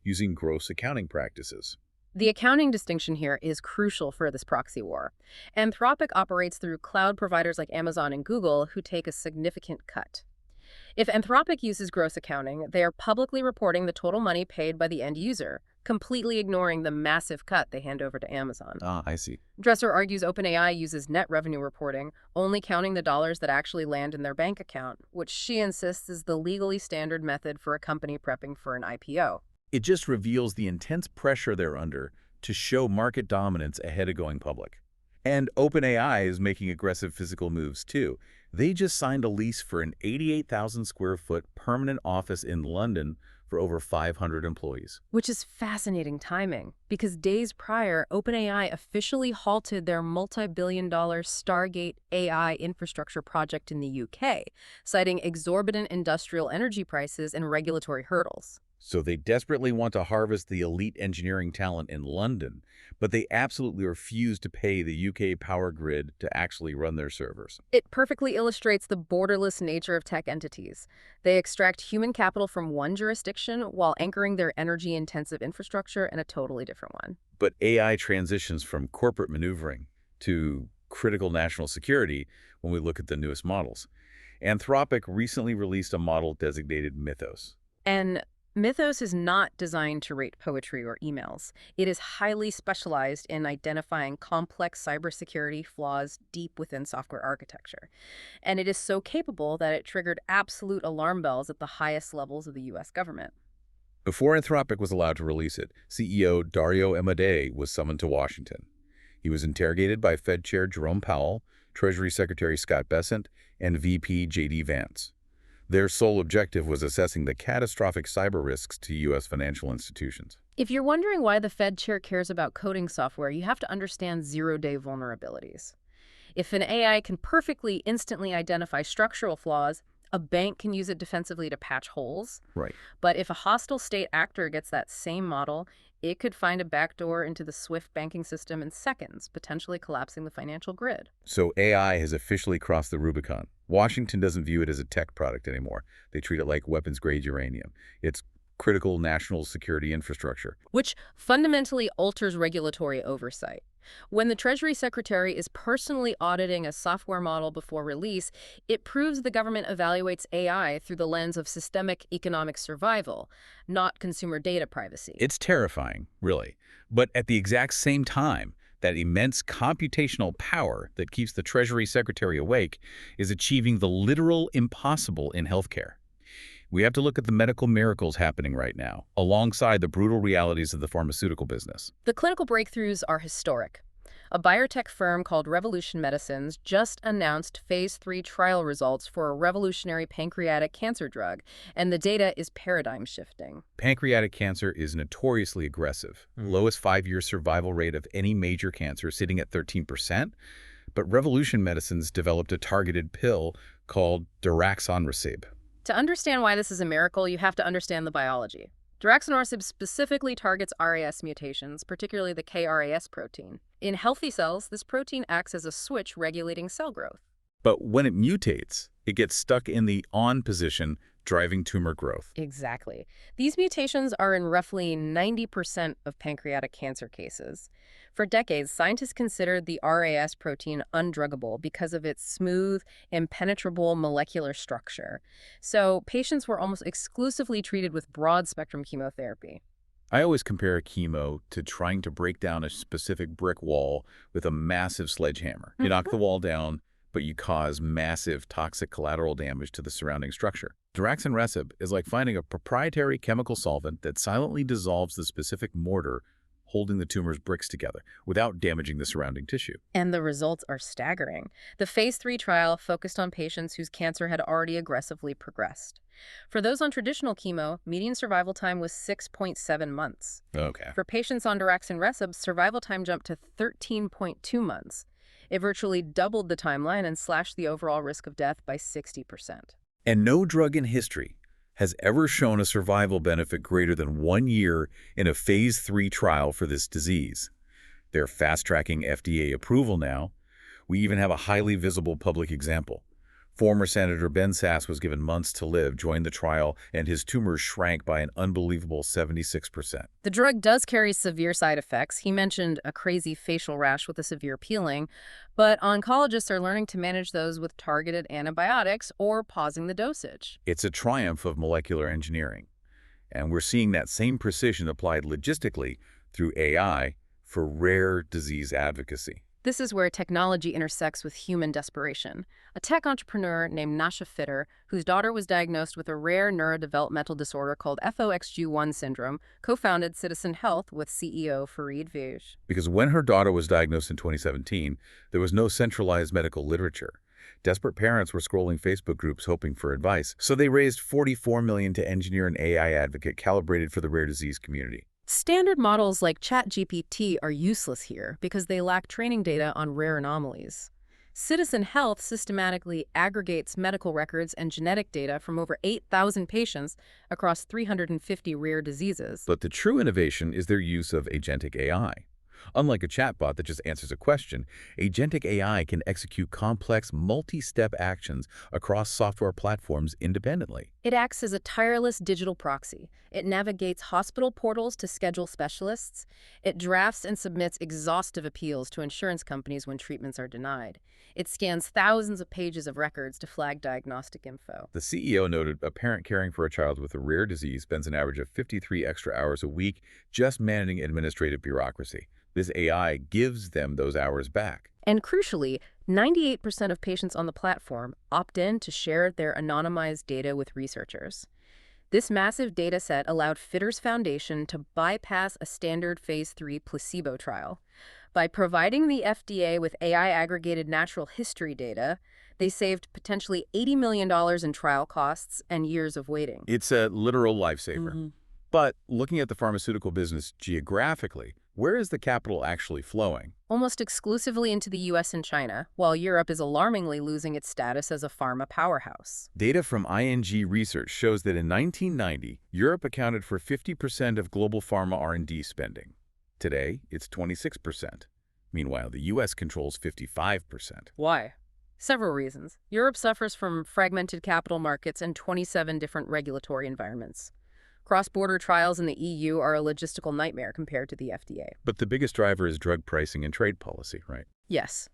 Speaker 1: using gross accounting practices.
Speaker 2: The accounting distinction here is crucial for this proxy war. Anthropic operates through cloud providers like Amazon and Google, who take a significant cut. If Anthropic uses gross accounting, they are publicly reporting the total money paid by the end user, completely ignoring the massive cut they hand over to Amazon.
Speaker 1: I see.
Speaker 2: Dresser argues OpenAI uses net revenue reporting, only counting the dollars that actually land in their bank account, which she insists is the legally standard method for a company prepping for an IPO.
Speaker 1: It just reveals the intense pressure they're under to show market dominance ahead of going public. And OpenAI is making aggressive physical moves too. They just signed a lease for an 88,000 square foot permanent office in London for over 500 employees.
Speaker 2: Which is fascinating timing, because days prior, OpenAI officially halted their multi-billion-dollar Stargate AI infrastructure project in the UK, citing exorbitant industrial energy prices and regulatory hurdles.
Speaker 1: So they desperately want to harvest the elite engineering talent in London, but they absolutely refuse to pay the UK power grid to actually run their servers.
Speaker 2: It perfectly illustrates the borderless nature of tech entities. They extract human capital from one jurisdiction while anchoring their energy-intensive infrastructure in a totally different one.
Speaker 1: But AI transitions from corporate maneuvering to critical national security when we look at the newest models. Anthropic recently released a model designated Mythos.
Speaker 2: And Mythos is not designed to rate poetry or emails. It is highly specialized in identifying complex cybersecurity flaws deep within software architecture. And it is so capable that it triggered absolute alarm bells at the highest levels of the U.S. government.
Speaker 1: Before Anthropic was allowed to release it, CEO Dario Amodei was summoned to Washington. He was interrogated by Fed Chair Jerome Powell, Treasury Secretary Scott Bessent, and VP J.D. Vance. Their sole objective was assessing the catastrophic cyber risks to U.S. financial institutions.
Speaker 2: If you're wondering why the Fed chair cares about coding software, you have to understand zero-day vulnerabilities. If an AI can perfectly instantly identify structural flaws, a bank can use it defensively to patch holes.
Speaker 1: Right.
Speaker 2: But if a hostile state actor gets that same model, it could find a backdoor into the SWIFT banking system in seconds, potentially collapsing the financial grid.
Speaker 1: So AI has officially crossed the Rubicon. Washington doesn't view it as a tech product anymore. They treat it like weapons-grade uranium. It's critical national security infrastructure.
Speaker 2: Which fundamentally alters regulatory oversight. When the Treasury Secretary is personally auditing a software model before release, it proves the government evaluates AI through the lens of systemic economic survival, not consumer data privacy.
Speaker 1: It's terrifying, really. But at the exact same time, that immense computational power that keeps the Treasury Secretary awake is achieving the literal impossible in healthcare. We have to look at the medical miracles happening right now, alongside the brutal realities of the pharmaceutical business.
Speaker 2: The clinical breakthroughs are historic. A biotech firm called Revolution Medicines just announced phase 3 trial results for a revolutionary pancreatic cancer drug, and the data is paradigm shifting.
Speaker 1: Pancreatic cancer is notoriously aggressive. Lowest 5-year survival rate of any major cancer, sitting at 13%. But Revolution Medicines developed a targeted pill called daraxonrasib.
Speaker 2: To understand why this is a miracle, you have to understand the biology. Daraxonrasib specifically targets RAS mutations, particularly the KRAS protein. In healthy cells, this protein acts as a switch regulating cell growth.
Speaker 1: But when it mutates, it gets stuck in the on position, driving tumor growth.
Speaker 2: Exactly. These mutations are in roughly 90% of pancreatic cancer cases. For decades, scientists considered the RAS protein undruggable because of its smooth, impenetrable molecular structure. So patients were almost exclusively treated with broad-spectrum chemotherapy.
Speaker 1: I always compare chemo to trying to break down a specific brick wall with a massive sledgehammer. You knock the wall down, but you cause massive toxic collateral damage to the surrounding structure. Daraxonrasib is like finding a proprietary chemical solvent that silently dissolves the specific mortar holding the tumor's bricks together without damaging the surrounding tissue.
Speaker 2: And the results are staggering. The phase 3 trial focused on patients whose cancer had already aggressively progressed. For those on traditional chemo, median survival time was 6.7 months.
Speaker 1: Okay.
Speaker 2: For patients on daraxonrasib, survival time jumped to 13.2 months. It virtually doubled the timeline and slashed the overall risk of death by 60%.
Speaker 1: And no drug in history has ever shown a survival benefit greater than 1 year in a phase 3 trial for this disease. They're fast-tracking FDA approval now. We even have a highly visible public example. Former Senator Ben Sasse was given months to live, joined the trial, and his tumors shrank by an unbelievable 76%.
Speaker 2: The drug does carry severe side effects. He mentioned a crazy facial rash with a severe peeling, but oncologists are learning to manage those with targeted antibiotics or pausing the dosage.
Speaker 1: It's a triumph of molecular engineering, and we're seeing that same precision applied logistically through AI for rare disease advocacy.
Speaker 2: This is where technology intersects with human desperation. A tech entrepreneur named Nasha Fitter, whose daughter was diagnosed with a rare neurodevelopmental disorder called FOXG1 syndrome, co-founded Citizen Health with CEO Fareed Vij.
Speaker 1: Because when her daughter was diagnosed in 2017, there was no centralized medical literature. Desperate parents were scrolling Facebook groups hoping for advice, so they raised $44 million to engineer an AI advocate calibrated for the rare disease community.
Speaker 2: Standard models like ChatGPT are useless here because they lack training data on rare anomalies. Citizen Health systematically aggregates medical records and genetic data from over 8,000 patients across 350 rare diseases.
Speaker 1: But the true innovation is their use of agentic AI. Unlike a chatbot that just answers a question, agentic AI can execute complex, multi-step actions across software platforms independently.
Speaker 2: It acts as a tireless digital proxy. It navigates hospital portals to schedule specialists. It drafts and submits exhaustive appeals to insurance companies when treatments are denied. It scans thousands of pages of records to flag diagnostic info.
Speaker 1: The CEO noted a parent caring for a child with a rare disease spends an average of 53 extra hours a week just managing administrative bureaucracy. This AI gives them those hours back.
Speaker 2: And crucially, 98% of patients on the platform opt in to share their anonymized data with researchers. This massive data set allowed Fitter's Foundation to bypass a standard Phase 3 placebo trial. By providing the FDA with AI-aggregated natural history data, they saved potentially $80 million in trial costs and years of waiting.
Speaker 1: It's a literal lifesaver. But looking at the pharmaceutical business geographically, where is the capital actually flowing?
Speaker 2: Almost exclusively into the US and China, while Europe is alarmingly losing its status as a pharma powerhouse.
Speaker 1: Data from ING Research shows that in 1990, Europe accounted for 50% of global pharma R&D spending. Today, it's 26%. Meanwhile, the US controls 55%.
Speaker 2: Why? Several reasons. Europe suffers from fragmented capital markets and 27 different regulatory environments. Cross-border trials in the EU are a logistical nightmare compared to the FDA.
Speaker 1: But the biggest driver is drug pricing and trade policy, right?
Speaker 2: Yes.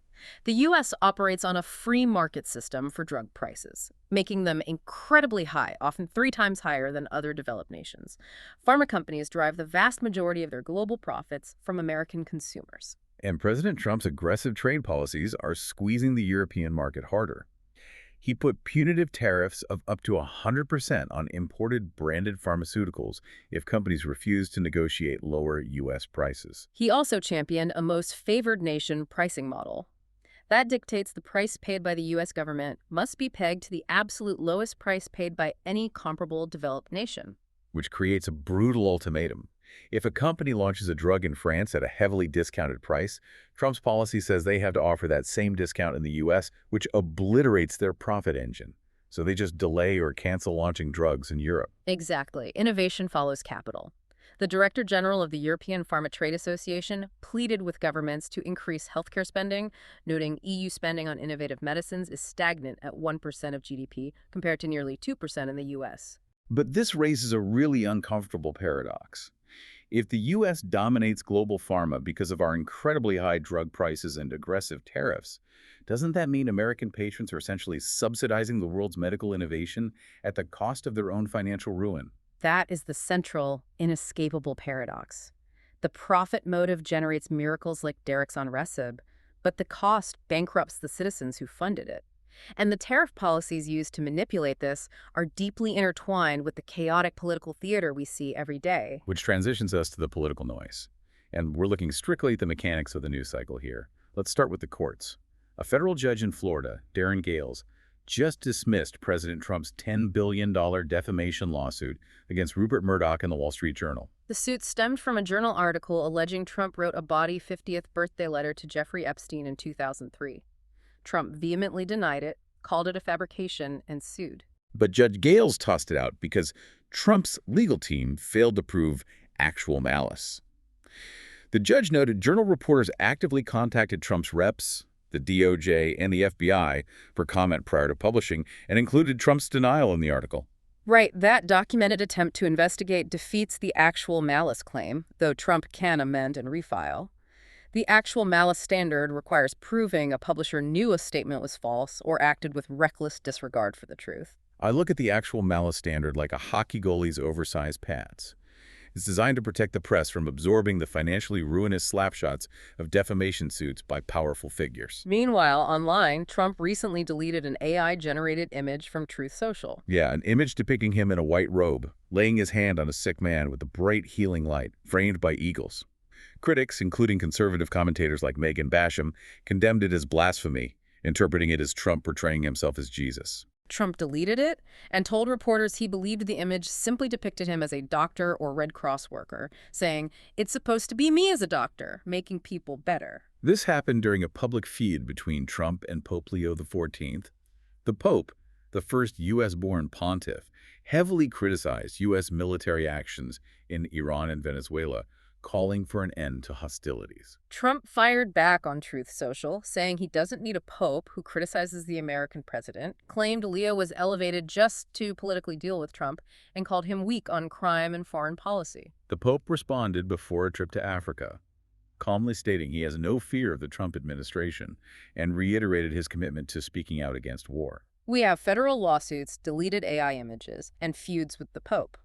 Speaker 2: The U.S. operates on a free market system for drug prices, making them incredibly high, often 3 times higher than other developed nations. Pharma companies derive the vast majority of their global profits from American consumers.
Speaker 1: And President Trump's aggressive trade policies are squeezing the European market harder. He put punitive tariffs of up to 100% on imported branded pharmaceuticals if companies refuse to negotiate lower U.S. prices.
Speaker 2: He also championed a most favored nation pricing model. That dictates the price paid by the U.S. government must be pegged to the absolute lowest price paid by any comparable developed nation.
Speaker 1: Which creates a brutal ultimatum. If a company launches a drug in France at a heavily discounted price, Trump's policy says they have to offer that same discount in the U.S., which obliterates their profit engine. So they just delay or cancel launching drugs in Europe.
Speaker 2: Exactly. Innovation follows capital. The Director General of the European Pharma Trade Association pleaded with governments to increase healthcare spending, noting EU spending on innovative medicines is stagnant at 1% of GDP compared to nearly 2% in the U.S.
Speaker 1: But this raises a really uncomfortable paradox. If the U.S. dominates global pharma because of our incredibly high drug prices and aggressive tariffs, doesn't that mean American patients are essentially subsidizing the world's medical innovation at the cost of their own financial ruin?
Speaker 2: That is the central, inescapable paradox. The profit motive generates miracles like Daraxonresib, but the cost bankrupts the citizens who funded it. And the tariff policies used to manipulate this are deeply intertwined with the chaotic political theater we see every day.
Speaker 1: Which transitions us to the political noise. And we're looking strictly at the mechanics of the news cycle here. Let's start with the courts. A federal judge in Florida, Darren Gales, just dismissed President Trump's $10 billion defamation lawsuit against Rupert Murdoch and the Wall Street Journal.
Speaker 2: The suit stemmed from a journal article alleging Trump wrote a bawdy 50th birthday letter to Jeffrey Epstein in 2003. Trump vehemently denied it, called it a fabrication, and sued.
Speaker 1: But Judge Gales tossed it out because Trump's legal team failed to prove actual malice. The judge noted Journal reporters actively contacted Trump's reps, the DOJ, and the FBI for comment prior to publishing, and included Trump's denial in the article.
Speaker 2: Right, that documented attempt to investigate defeats the actual malice claim, though Trump can amend and refile. The actual malice standard requires proving a publisher knew a statement was false or acted with reckless disregard for the truth.
Speaker 1: I look at the actual malice standard like a hockey goalie's oversized pads. It's designed to protect the press from absorbing the financially ruinous slapshots of defamation suits by powerful figures.
Speaker 2: Meanwhile, online, Trump recently deleted an AI-generated image from Truth Social.
Speaker 1: Yeah, an image depicting him in a white robe, laying his hand on a sick man with a bright healing light, framed by eagles. Critics, including conservative commentators like Megan Basham, condemned it as blasphemy, interpreting it as Trump portraying himself as Jesus.
Speaker 2: Trump deleted it and told reporters he believed the image simply depicted him as a doctor or Red Cross worker, saying, "It's supposed to be me as a doctor, making people better."
Speaker 1: This happened during a public feud between Trump and Pope Leo XIV. The Pope, the first U.S.-born pontiff, heavily criticized U.S. military actions in Iran and Venezuela, calling for an end to hostilities.
Speaker 2: Trump fired back on Truth Social, saying he doesn't need a pope who criticizes the American president, claimed Leo was elevated just to politically deal with Trump, and called him weak on crime and foreign policy.
Speaker 1: The Pope responded before a trip to Africa, calmly stating he has no fear of the Trump administration and reiterated his commitment to speaking out against war.
Speaker 2: We have federal lawsuits, deleted AI images, and feuds with the pope.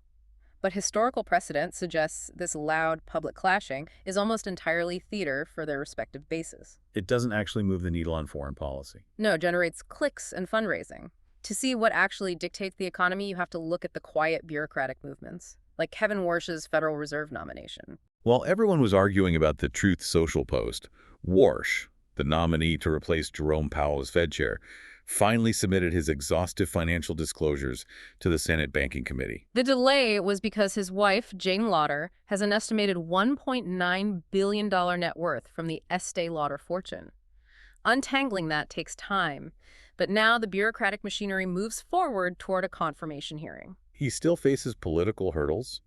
Speaker 2: But historical precedent suggests this loud public clashing is almost entirely theater for their respective bases.
Speaker 1: It doesn't actually move the needle on foreign policy.
Speaker 2: No, it generates clicks and fundraising. To see what actually dictates the economy, you have to look at the quiet bureaucratic movements, like Kevin Warsh's Federal Reserve nomination.
Speaker 1: While everyone was arguing about the Truth Social post, Warsh, the nominee to replace Jerome Powell as Fed chair, finally submitted his exhaustive financial disclosures to the Senate Banking Committee.
Speaker 2: The delay was because his wife, Jane Lauder, has an estimated $1.9 billion net worth from the Estee Lauder fortune. Untangling that takes time, but now the bureaucratic machinery moves forward toward a confirmation hearing.
Speaker 1: He still faces political hurdles,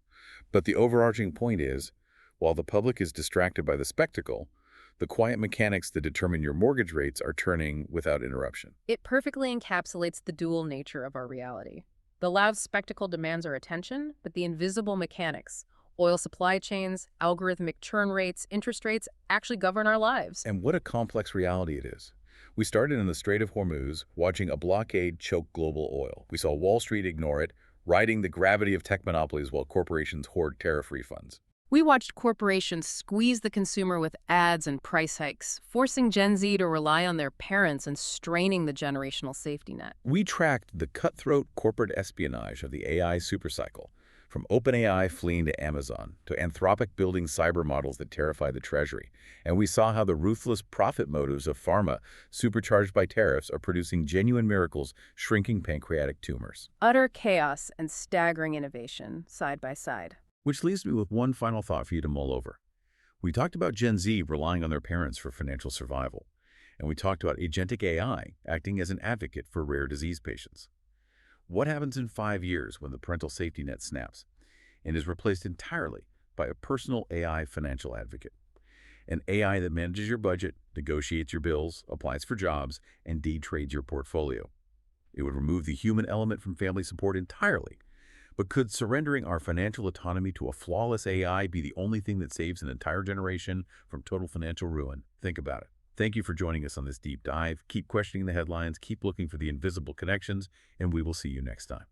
Speaker 1: but the overarching point is, while the public is distracted by the spectacle, the quiet mechanics that determine your mortgage rates are turning without interruption.
Speaker 2: It perfectly encapsulates the dual nature of our reality. The loud spectacle demands our attention, but the invisible mechanics, oil supply chains, algorithmic churn rates, interest rates, actually govern our lives.
Speaker 1: And what a complex reality it is. We started in the Strait of Hormuz, watching a blockade choke global oil. We saw Wall Street ignore it, riding the gravity of tech monopolies while corporations hoard tariff refunds.
Speaker 2: We watched corporations squeeze the consumer with ads and price hikes, forcing Gen Z to rely on their parents and straining the generational safety net.
Speaker 1: We tracked the cutthroat corporate espionage of the AI supercycle, from OpenAI fleeing to Amazon to Anthropic building cyber models that terrify the Treasury. And we saw how the ruthless profit motives of pharma, supercharged by tariffs, are producing genuine miracles, shrinking pancreatic tumors.
Speaker 2: Utter chaos and staggering innovation, side by side.
Speaker 1: Which leaves me with one final thought for you to mull over. We talked about Gen Z relying on their parents for financial survival, and we talked about agentic AI acting as an advocate for rare disease patients. What happens in 5 years when the parental safety net snaps and is replaced entirely by a personal AI financial advocate? An AI that manages your budget, negotiates your bills, applies for jobs, and day-trades your portfolio. It would remove the human element from family support entirely. But could surrendering our financial autonomy to a flawless AI be the only thing that saves an entire generation from total financial ruin? Think about it. Thank you for joining us on this deep dive. Keep questioning the headlines, keep looking for the invisible connections, and we will see you next time.